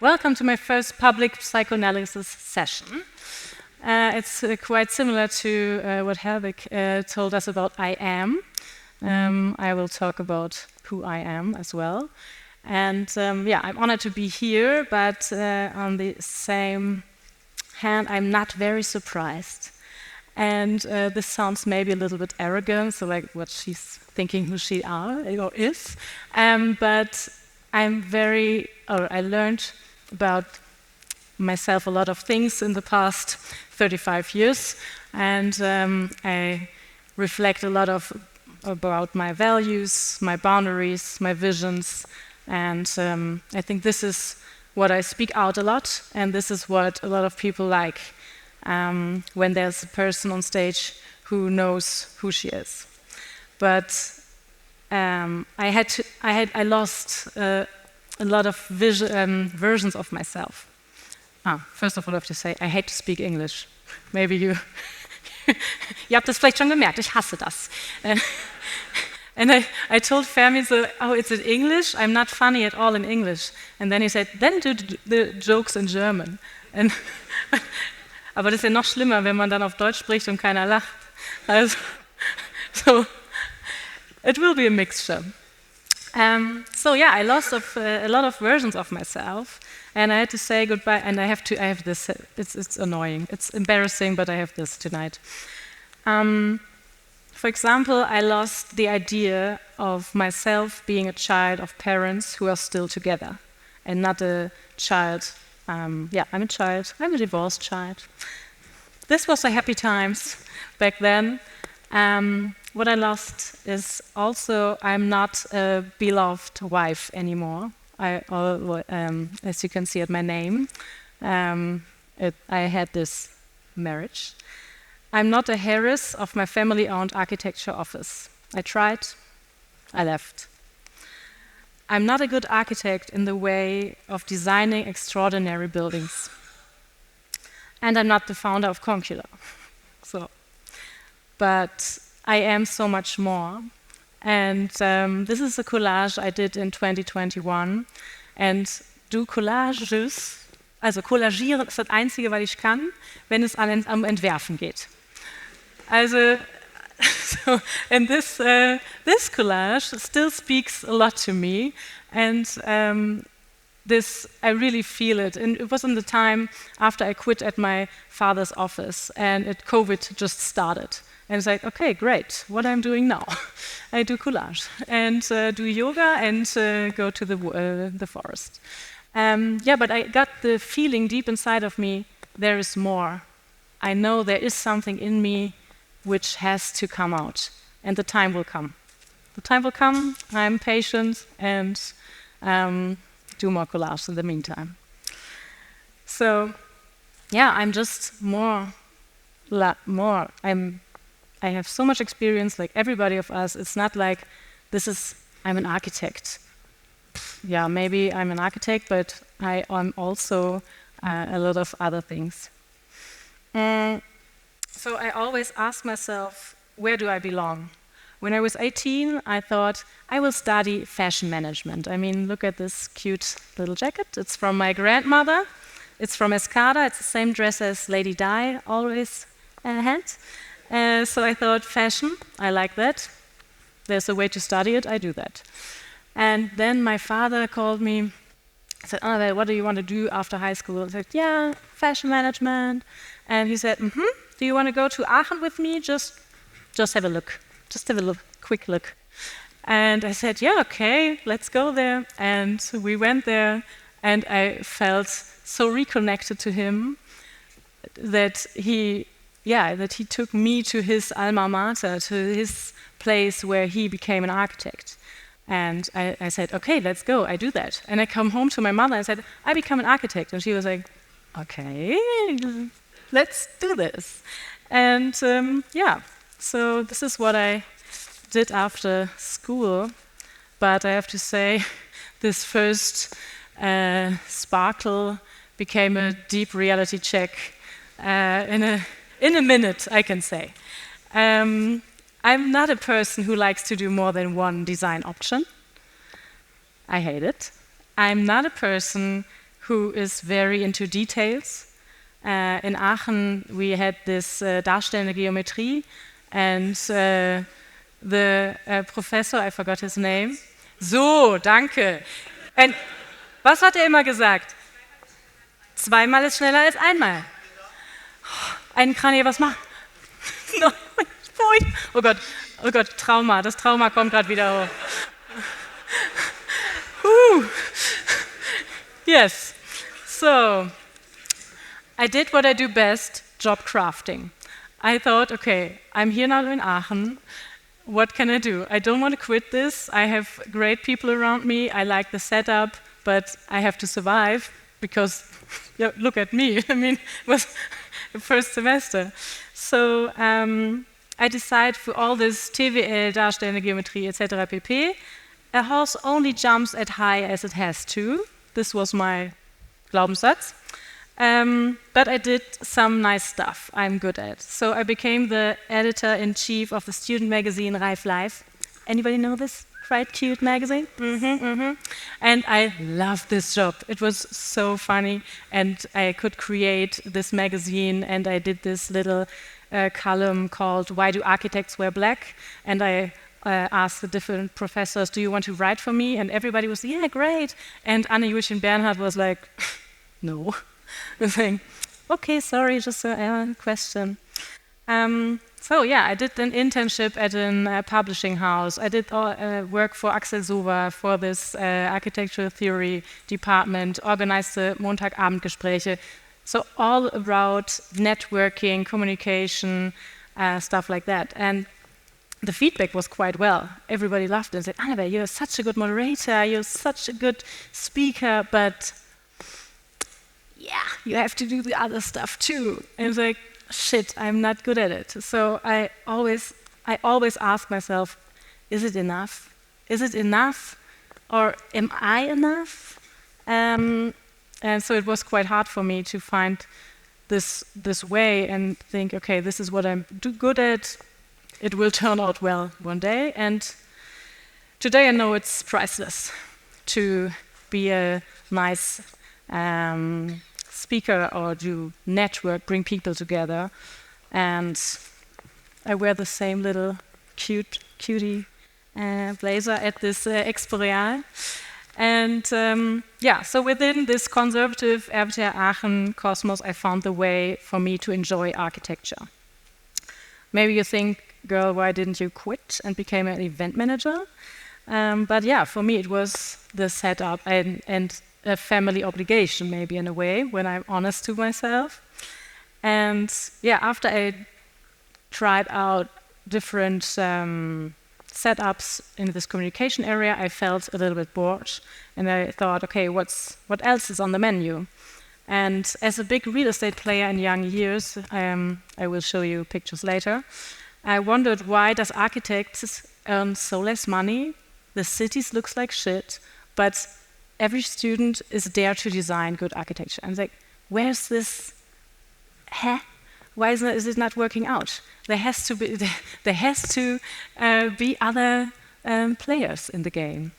Welcome to my first public psychoanalysis session. It's quite similar to what Herwig told us about I am. I will talk about who I am as well. And yeah, I'm honored to be here, but on the same hand, I'm not very surprised. And this sounds maybe a little bit arrogant, so like what she's thinking who she are or is. But I learned about myself a lot of things in the past 35 years, and I reflect a lot about my values, my boundaries, my visions, and I think this is what I speak out a lot, and this is what a lot of people like when there's a person on stage who knows who she is. But I lost a lot of versions of myself. First of all, I have to say, I hate to speak English. Maybe you habt das vielleicht schon gemerkt, ich hasse das. And I told Fermi, so, oh, it's in English? I'm not funny at all in English. And then he said, then do the jokes in German. Aber das ist ja noch schlimmer, wenn man dann auf Deutsch spricht und keiner lacht. Also, so, it will be a mixture. So yeah, I lost a lot of versions of myself, and I had to say goodbye. And I have this. It's annoying. It's embarrassing, but I have this tonight. For example, I lost the idea of myself being a child of parents who are still together, and not a child. Yeah, I'm a child. I'm a divorced child. This was the happy times back then. What I lost is also I'm not a beloved wife anymore. As you can see at my name, I had this marriage. I'm not a heiress of my family-owned architecture office. I tried, I left. I'm not a good architect in the way of designing extraordinary buildings. And I'm not the founder of Concular. But I am so much more. And this is a collage I did in 2021. And do collages, also collagieren ist das Einzige, was ich kann, wenn es um Entwerfen geht. Also, and this collage still speaks a lot to me. And I really feel it. And it was in the time after I quit at my father's office, and COVID just started. And it's like, okay, great, what I'm doing now? I do collage and do yoga and go to the forest. Yeah, but I got the feeling deep inside of me, there is more. I know there is something in me which has to come out, and the time will come. The time will come, I'm patient, and do more collage in the meantime. So, yeah, I'm just more. I have so much experience, like everybody of us. It's not like I'm an architect. Yeah, maybe I'm an architect, but I am also a lot of other things. So I always ask myself, where do I belong? When I was 18, I thought, I will study fashion management. I mean, look at this cute little jacket. It's from my grandmother. It's from Escada. It's the same dress as Lady Di always had. So I thought, fashion, I like that. There's a way to study it, I do that. And then my father called me, said, Annabelle, what do you want to do after high school? I said, yeah, fashion management. And he said, do you want to go to Aachen with me? Just have a look. Just have a quick look. And I said, yeah, okay, let's go there. And we went there, and I felt so reconnected to him that he took me to his alma mater, to his place where he became an architect. And I said, okay, let's go, I do that. And I come home to my mother and said, I become an architect. And she was like, okay, let's do this. And yeah, so this is what I did after school. But I have to say, this first sparkle became a deep reality check in a minute, I can say. I'm not a person who likes to do more than one design option. I hate it. I'm not a person who is very into details. In Aachen, we had this darstellende Geometrie, and the professor, I forgot his name. So, danke. Und was hat er immer gesagt? Zweimal ist schneller als einmal. Einen Kranier, was macht? Oh Gott, Trauma. Das Trauma kommt gerade wieder hoch. Yes. So, I did what I do best, job crafting. I thought, okay, I'm here now in Aachen. What can I do? I don't want to quit this. I have great people around me. I like the setup, but I have to survive because, yeah, look at me. I mean, it was the first semester. So I decided for all this TWL, darstellende Geometrie, etc. pp. A horse only jumps as high as it has to. This was my Glaubenssatz. But I did some nice stuff I'm good at. So I became the editor-in-chief of the student magazine Reif Life. Anybody know this? Quite cute magazine? And I loved this job. It was so funny. And I could create this magazine, and I did this little column called Why Do Architects Wear Black? And I asked the different professors, do you want to write for me? And everybody was, yeah, great. And Anne Julian Bernhard was like, no. Saying, okay, sorry, just a question. So yeah, I did an internship at a publishing house. I did work for Axel Sova for this architectural theory department, organized the Montagabendgespräche. So all about networking, communication, stuff like that. And the feedback was quite well. Everybody loved it and said, Annabelle, you're such a good moderator, you're such a good speaker, but yeah, you have to do the other stuff too. And it's like, shit, I'm not good at it. So I always ask myself, is it enough? Is it enough? Or am I enough? And so it was quite hard for me to find this way and think, okay, this is what I'm good at. It will turn out well one day. And today I know it's priceless to be a nice speaker or do network, bring people together. And I wear the same little cutie blazer at this Expo Real. And yeah, so within this conservative RWTH Aachen cosmos, I found the way for me to enjoy architecture. Maybe you think, girl, why didn't you quit and become an event manager? But yeah, for me it was the setup and a family obligation, maybe in a way, when I'm honest to myself. And yeah, after I tried out different setups in this communication area, I felt a little bit bored. And I thought, okay, what else is on the menu? And as a big real estate player in young years, I will show you pictures later, I wondered, why does architects earn so less money? The cities looks like shit, but every student is there to design good architecture. And like, where's this? Why is it not working out? There has to be other players in the game.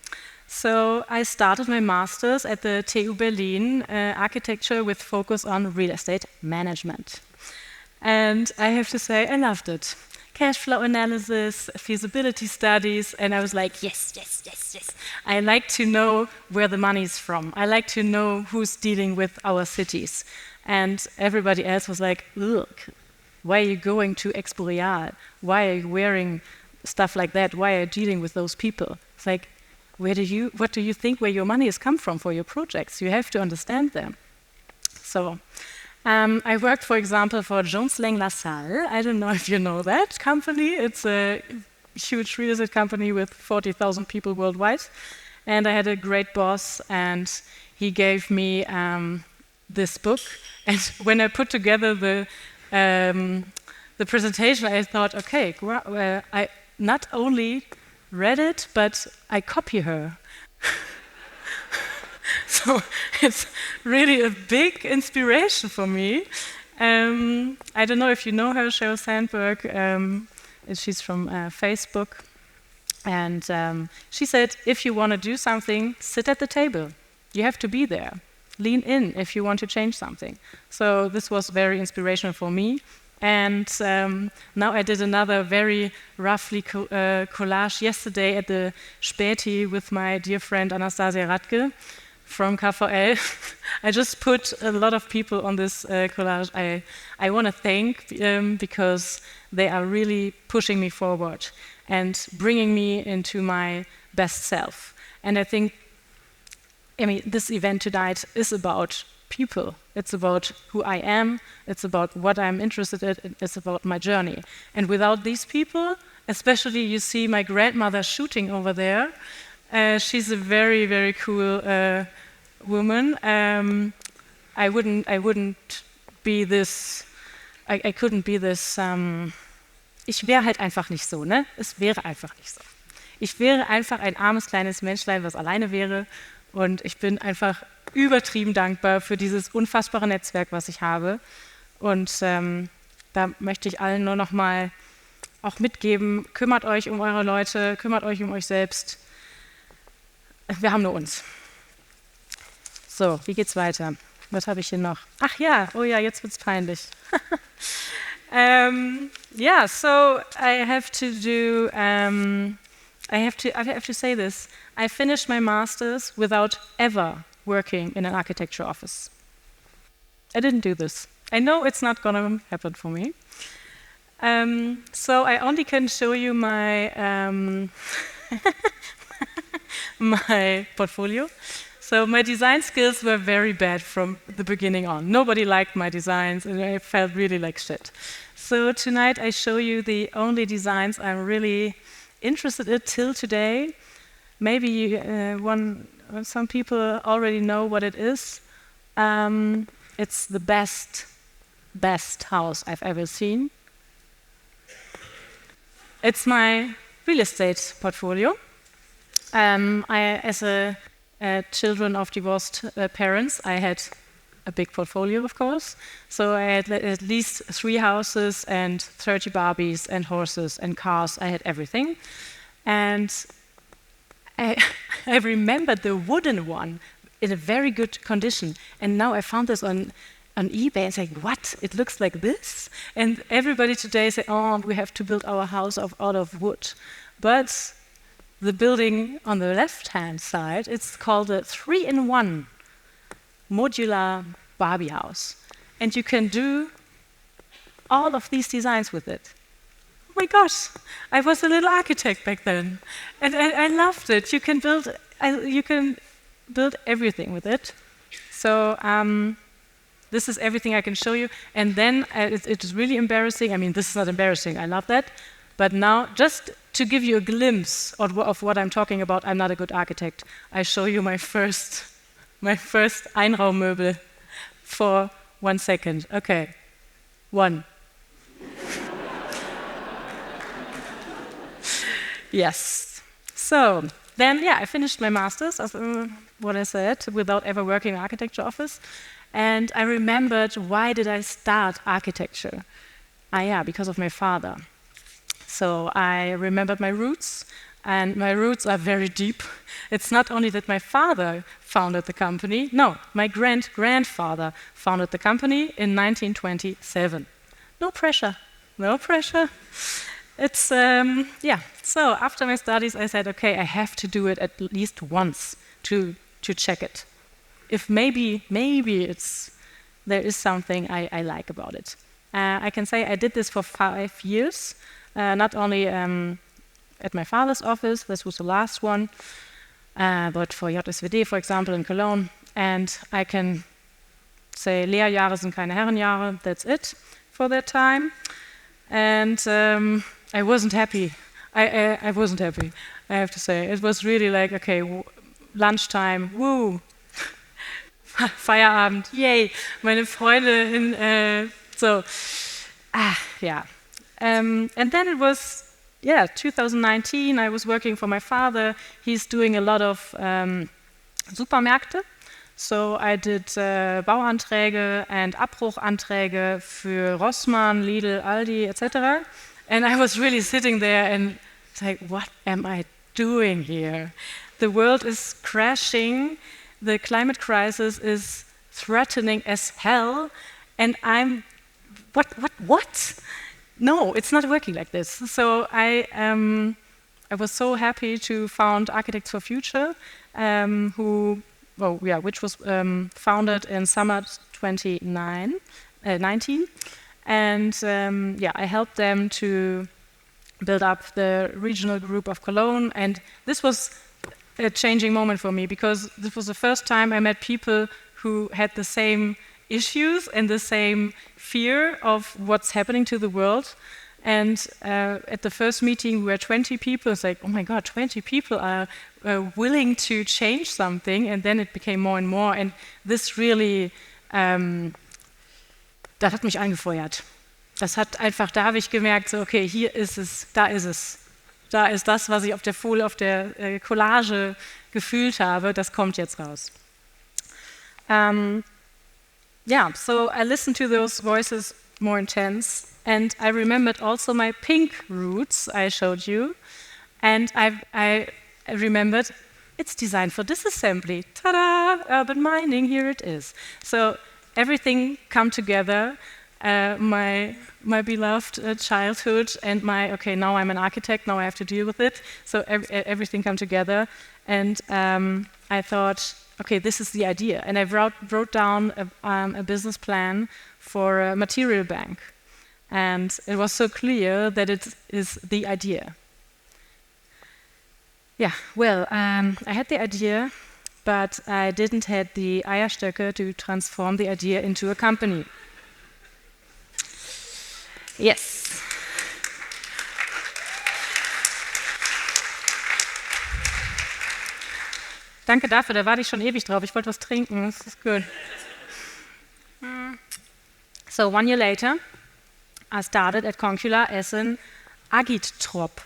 So I started my master's at the TU Berlin, architecture with focus on real estate management. And I have to say, I loved it. Cash flow analysis, feasibility studies, and I was like, yes. I like to know where the money is from. I like to know who's dealing with our cities. And everybody else was like, look, why are you going to Expo Real? Why are you wearing stuff like that? Why are you dealing with those people? It's like, what do you think where your money has come from for your projects? You have to understand them. So I worked, for example, for Jones Lang LaSalle. I don't know if you know that company. It's a huge real estate company with 40,000 people worldwide. And I had a great boss, and he gave me this book. And when I put together the presentation, I thought, okay, I not only read it, but I copy her. So it's really a big inspiration for me. I don't know if you know her, Sheryl Sandberg. She's from Facebook. And she said, if you want to do something, sit at the table. You have to be there. lean in if you want to change something. So this was very inspirational for me. And now I did another very roughly collage yesterday at the Späti with my dear friend Anastasia Radke from KVL. I just put a lot of people on this collage I want to thank because they are really pushing me forward and bringing me into my best self. And I think, this event tonight is about people. It's about who I am, it's about what I'm interested in, it's about my journey. And without these people, especially you see my grandmother shooting over there, she's a very, very cool woman. I wouldn't be this, I couldn't be this, ich wäre halt einfach nicht so, ne? Es wäre einfach nicht so. Ich wäre einfach ein armes kleines Menschlein, was alleine wäre. Und ich bin einfach übertrieben dankbar für dieses unfassbare Netzwerk, was ich habe. Und da möchte ich allen nur noch mal auch mitgeben, kümmert euch um eure Leute, kümmert euch um euch selbst. Wir haben nur uns. So, wie geht's weiter? Was habe ich hier noch? Ach ja, oh ja, jetzt wird's peinlich. Yeah, so I have to say this. I finished my master's without ever working in an architecture office. I didn't do this. I know it's not gonna happen for me. So I only can show you my my portfolio. So my design skills were very bad from the beginning on. Nobody liked my designs and I felt really like shit. So tonight I show you the only designs I'm really interested in till today. Maybe some people already know what it is. It's the best house I've ever seen. It's my real estate portfolio. As a children of divorced parents, I had a big portfolio, of course. So I had at least 3 houses and 30 Barbies and horses and cars. I had everything. And I remembered the wooden one in a very good condition. And now I found this on eBay and saying, what? It looks like this? And everybody today say, oh, we have to build our house out of wood. But the building on the left-hand side, it's called a 3-in-1 modular Barbie house. And you can do all of these designs with it. Oh my gosh, I was a little architect back then. And I loved it. You can build everything with it. So this is everything I can show you. And then it is really embarrassing. I mean, this is not embarrassing. I love that. But now, just to give you a glimpse of what I'm talking about, I'm not a good architect. I show you my first Einraummöbel for 1 second. Okay, 1. Yes. So then, yeah, I finished my master's, as what I said, without ever working in an architecture office. And I remembered, why did I start architecture? Yeah, because of my father. So I remembered my roots, and my roots are very deep. It's not only that my father founded the company, no, my grandfather founded the company in 1927. No pressure, no pressure. It's, yeah, so after my studies I said, okay, I have to do it at least once to check it. If maybe there is something I like about it. I can say I did this for 5 years. Not only at my father's office, this was the last one, but for JSWD, for example, in Cologne. And I can say, Lehrjahre sind keine Herrenjahre, that's it for that time. And I wasn't happy. I wasn't happy, I have to say. It was really like, okay, lunchtime, woo, Feierabend, yay, meine Freunde, so, yeah. And then it was, 2019, I was working for my father. He's doing a lot of Supermärkte. So I did Bauanträge and Abbruchanträge für Rossmann, Lidl, Aldi, etc. And I was really sitting there and like, what am I doing here? The world is crashing. the climate crisis is threatening as hell, and I'm, what? No, it's not working like this. So I was so happy to found Architects for Future, which was founded in summer 2019, and I helped them to build up the regional group of Cologne, and this was a changing moment for me because this was the first time I met people who had the same issues and the same fear of what's happening to the world. And at the first meeting, we were 20 people. It's like, oh my God, 20 people are willing to change something. And then it became more and more. And this really, das hat mich angefeuert. Das hat einfach, da habe ich gemerkt, so, okay, hier ist es. Da ist das, was ich auf der Folie, auf der Collage gefühlt habe, das kommt jetzt raus. So I listened to those voices more intense, and I remembered also my pink roots I showed you, and I remembered it's designed for disassembly. Ta-da! Urban mining, here it is. So everything come together. My beloved childhood and okay, now I'm an architect, now I have to deal with it. So everything come together, and I thought, okay, this is the idea. And I wrote down a business plan for a material bank. And it was so clear that it is the idea. Yeah, well, I had the idea, but I didn't have the Eierstöcke to transform the idea into a company. Yes. Danke dafür, da warte ich schon ewig drauf. Ich wollte was trinken, das ist gut. So 1 year later, I started at Concular as an Agitprop.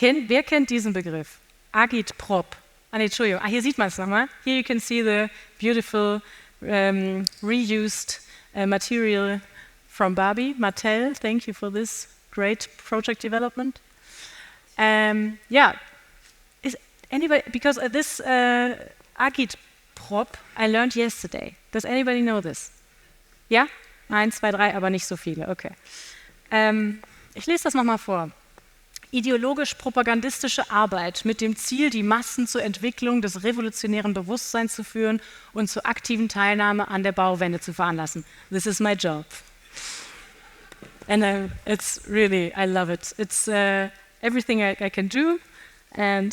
Wer kennt diesen Begriff? Agitprop. Entschuldigung, hier sieht man es nochmal. Here you can see the beautiful reused material from Barbie. Mattel, thank you for this great project development. Is anybody, because this Agitprop I learned yesterday. Does anybody know this? Ja? 1, 2, 3, aber nicht so viele, okay. Ich lese das nochmal vor. Ideologisch-propagandistische Arbeit mit dem Ziel, die Massen zur Entwicklung des revolutionären Bewusstseins zu führen und zur aktiven Teilnahme an der Bauwende zu veranlassen. This is my job. And it's really, I love it. It's everything I can do, and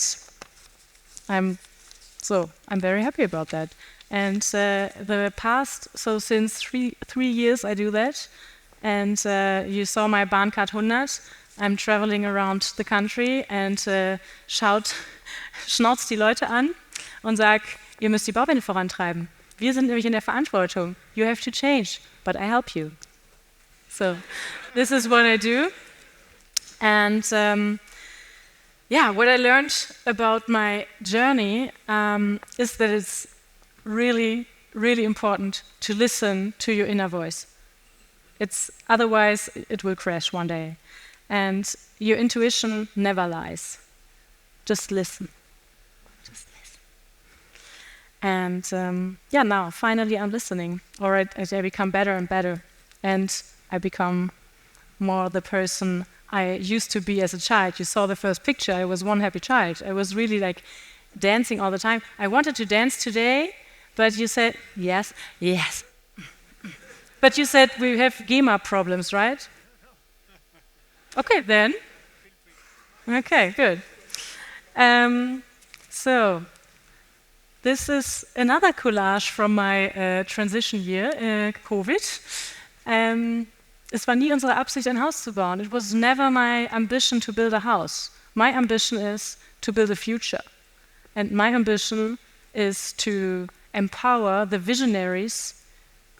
I'm very happy about that. And the past, so since three years I do that, and you saw my Bahncard 100. I'm traveling around the country and schnauzt die Leute an und sag, ihr müsst die Bauwende vorantreiben. Wir sind nämlich in der Verantwortung. You have to change, but I help you. So this is what I do. And what I learned about my journey is that it's really, really important to listen to your inner voice. Otherwise it will crash one day. And your intuition never lies. Just listen. Just listen. And now finally I'm listening. Or I become better and better. And I become more the person I used to be as a child. You saw the first picture. I was one happy child. I was really like dancing all the time. I wanted to dance today, but you said, yes. But you said we have GEMA problems, right? Okay, then. Okay, good. So, this is another collage from my transition year, COVID. Es war nie unsere Absicht, ein Haus zu bauen. It was never my ambition to build a house. My ambition is to build a future. And my ambition is to empower the visionaries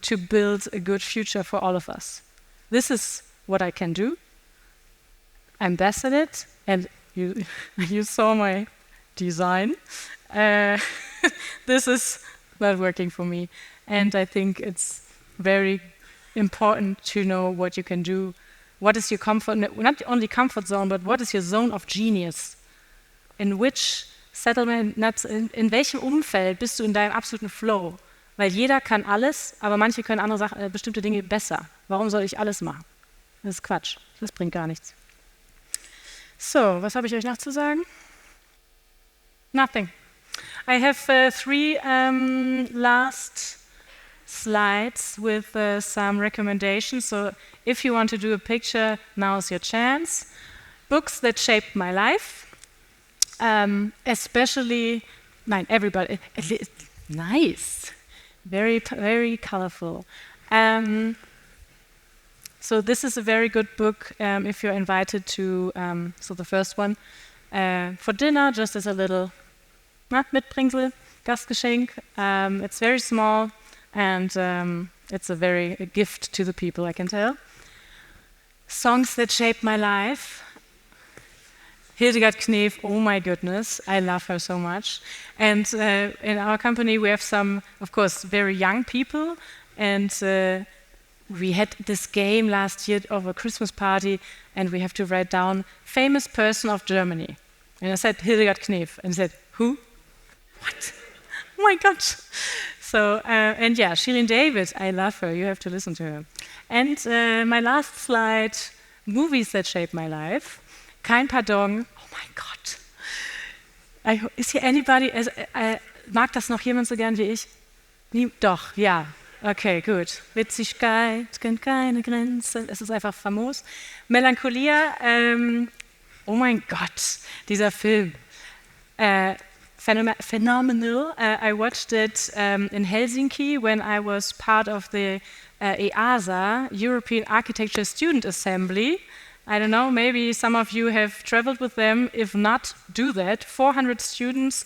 to build a good future for all of us. This is what I can do. I'm best at it, and you saw my design. This is not working for me, and I think it's very important to know what you can do. What is your comfort, not only comfort zone, but what is your zone of genius? In which Settlement, in welchem Umfeld bist du in deinem absoluten Flow? Weil jeder kann alles, aber manche können andere Sachen, bestimmte Dinge besser. Warum soll ich alles machen? Das ist Quatsch. Das bringt gar nichts. So, was habe ich euch noch zu sagen? Nothing. I have 3 last slides with some recommendations. So if you want to do a picture, now's your chance. Books that shaped my life. Especially, everybody. Nice. Very, very colorful. So this is a very good book if you're invited to, so the first one, for dinner, just as a little Mitbringsel, Gastgeschenk. It's very small and it's a gift to the people, I can tell. Songs that shaped my life. Hildegard Knef, oh my goodness, I love her so much. And in our company we have some, of course, very young people, and we had this game last year of a Christmas party, and we have to write down famous person of Germany. And I said Hildegard Knef, and he said, who? What? Oh my God. So, and yeah, Shirin David, I love her, you have to listen to her. And my last slide, movies that shaped my life. Kein Pardon. Oh mein Gott. Ist hier anybody, mag das noch jemand so gern wie ich? Doch, ja. Okay, gut. Witzigkeit kennt keine Grenzen. Es ist einfach famos. Melancholia. Oh mein Gott, dieser Film. Phenomenal. I watched it in Helsinki when I was part of the EASA, European Architecture Student Assembly. I don't know, maybe some of you have traveled with them. If not, do that. 400 students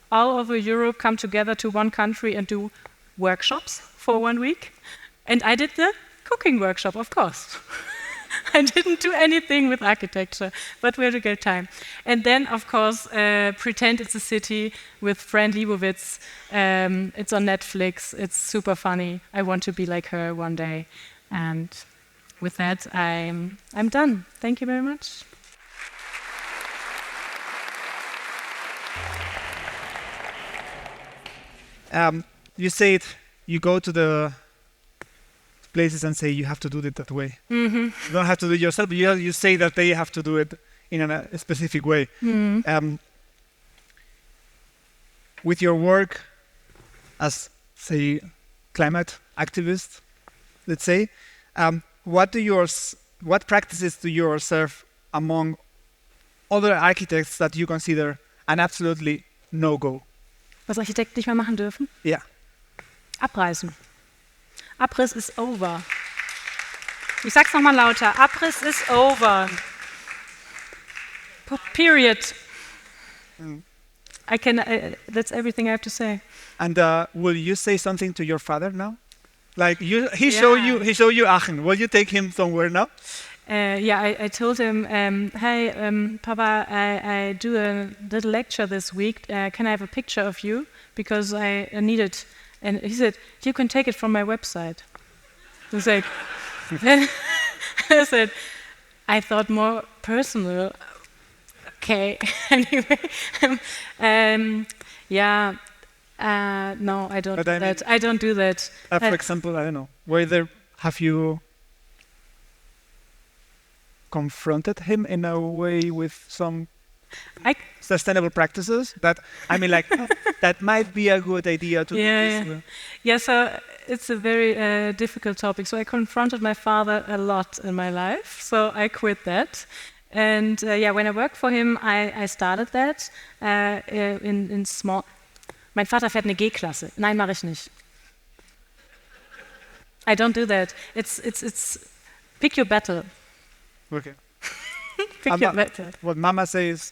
all over Europe come together to one country and do workshops for 1 week. And I did the cooking workshop, of course. I didn't do anything with architecture, but we had a good time. And then, of course, Pretend It's a City with Fran Lebowitz. It's on Netflix. It's super funny. I want to be like her one day. And with that, I'm done. Thank you very much. You say it, you go to the places and say you have to do it that way. Mm-hmm. You don't have to do it yourself, but you say that they have to do it in a specific way. Mm-hmm. With your work as, say, climate activist, let's say, what practices do you observe among other architects that you consider an absolutely no-go? Was Architekten nicht mehr machen dürfen? Ja. Abreißen. Abriss is over. Ich sag's nochmal lauter. Abriss is over. Period. That's everything I have to say. And will you say something to your father now? Like he showed you Aachen. Will you take him somewhere now? I told him, hey, Papa, I do a little lecture this week. Can I have a picture of you? Because I need it. And he said, you can take it from my website. I was like, I said, I thought more personal. Okay, anyway. No, I don't do that. I don't do that. For example, I don't know, whether have you confronted him in a way with some sustainable practices that, I mean, like, that might be a good idea to do this? Yeah, so it's a very difficult topic. So I confronted my father a lot in my life, so I quit that. And when I worked for him, I started that in small... Mein Vater fährt eine G-Klasse. Nein, mache ich nicht. I don't do that. It's pick your battle. Okay. Pick your battle. What Mama says.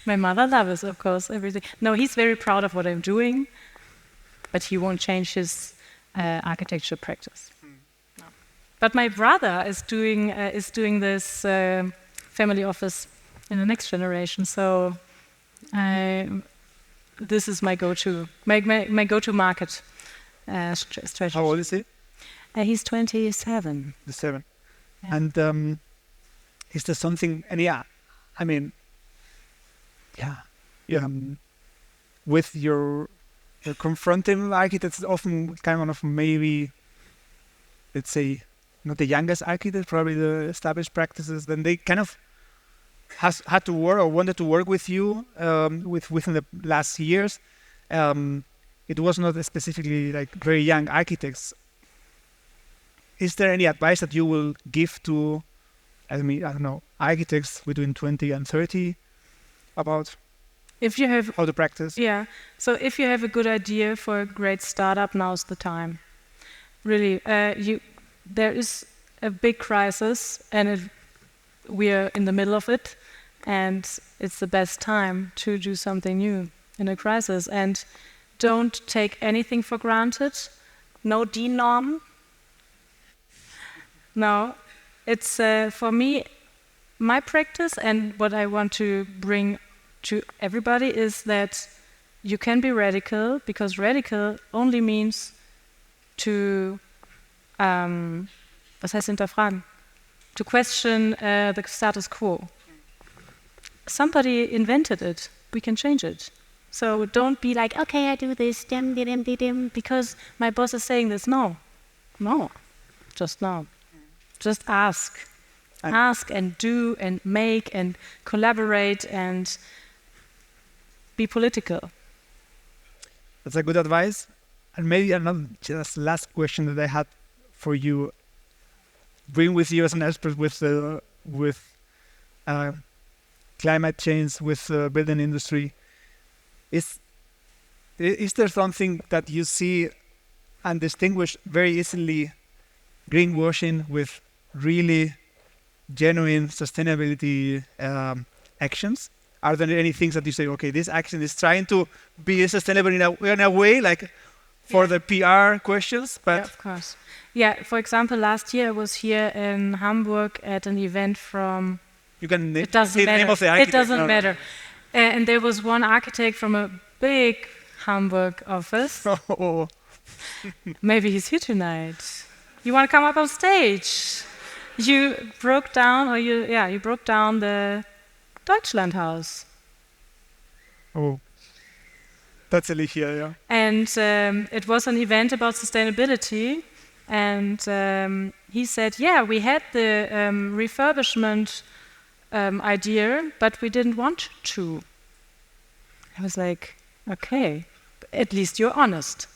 My mother loves, of course, everything. No, he's very proud of what I'm doing, but he won't change his architecture practice. No. But my brother is doing this family office in the next generation. So this is my go-to market strategy. How old is he? He's 27. The 7. Yeah. And is there something? And with your confronting architects, often kind of maybe, let's say, not the youngest architects, probably the established practices, then they kind of had to work or wanted to work with you within the last years. It was not specifically like very young architects. Is there any advice that you will give to, I don't know, architects between 20 and 30 about if you have how to practice? Yeah. So if you have a good idea for a great startup, now's the time. Really, there is a big crisis, and we are in the middle of it, and it's the best time to do something new in a crisis. And don't take anything for granted. No DIN. No, it's for me, my practice and what I want to bring to everybody is that you can be radical, because radical only means to, was heißt hinterfragen? To question the status quo. Somebody invented it, we can change it. So don't be like, okay, I do this, because my boss is saying this. No, just no. Just ask. Ask and do and make and collaborate and be political. That's a good advice. And maybe another just last question that I had for you. Bring with you as an expert with climate change, with building industry. Is there something that you see and distinguish very easily greenwashing with really genuine sustainability actions? Are there any things that you say, okay, this action is trying to be sustainable in a way, like for the PR questions? But yeah, of course. Yeah, for example, last year I was here in Hamburg at an event from... You can say the name of the architect. It doesn't matter. And there was one architect from a big Hamburg office. Oh. Maybe he's here tonight. You want to come up on stage? You broke down the Deutschland House. Oh, that's a here, yeah. And it was an event about sustainability. And he said, yeah, we had the refurbishment idea, but we didn't want to. I was like, okay, at least you're honest.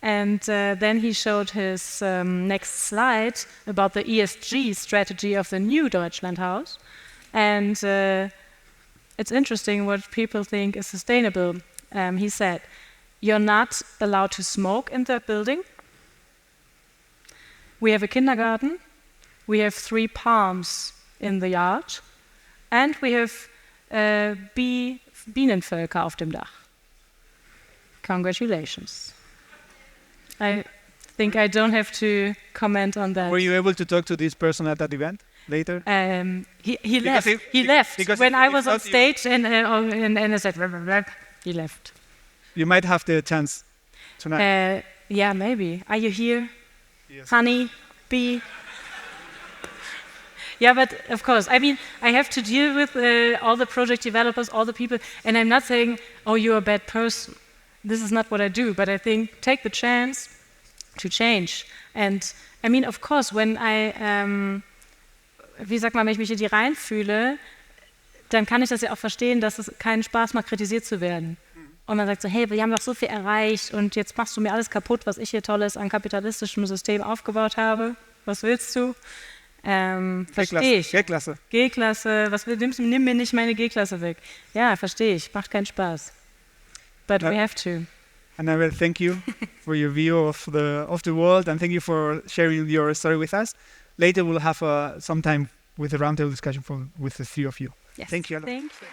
And then he showed his next slide about the ESG strategy of the new Deutschland House. And it's interesting what people think is sustainable. He said, you're not allowed to smoke in the building. We have a kindergarten. We have 3 palms in the yard. And we have Bienenvölker auf dem Dach. Congratulations. I think I don't have to comment on that. Were you able to talk to this person at that event later? He left. He left when I was on stage, and I said, he left. You might have the chance tonight. Yeah, maybe. Are you here? Yes. Honey, bee. Yeah, but of course, I mean, I have to deal with all the project developers, all the people, and I'm not saying, oh, you're a bad person. This is not what I do, but I think take the chance to change. And I mean, of course, when I, wie sagt man, wenn ich mich in die reinfühle, dann kann ich das ja auch verstehen, dass es keinen Spaß macht, kritisiert zu werden. Und man sagt so, hey, wir haben doch so viel erreicht und jetzt machst du mir alles kaputt, was ich hier Tolles an kapitalistischem System aufgebaut habe. Was willst du? Verstehe ich. G-Klasse. G-Klasse, nimm mir nicht meine G-Klasse weg. Ja, verstehe ich, macht keinen Spaß. But we have to. Annabelle, thank you for your view of the world, and thank you for sharing your story with us. Later we'll have some time with a roundtable discussion with the 3 of you. Yes. Thank you. Thank you.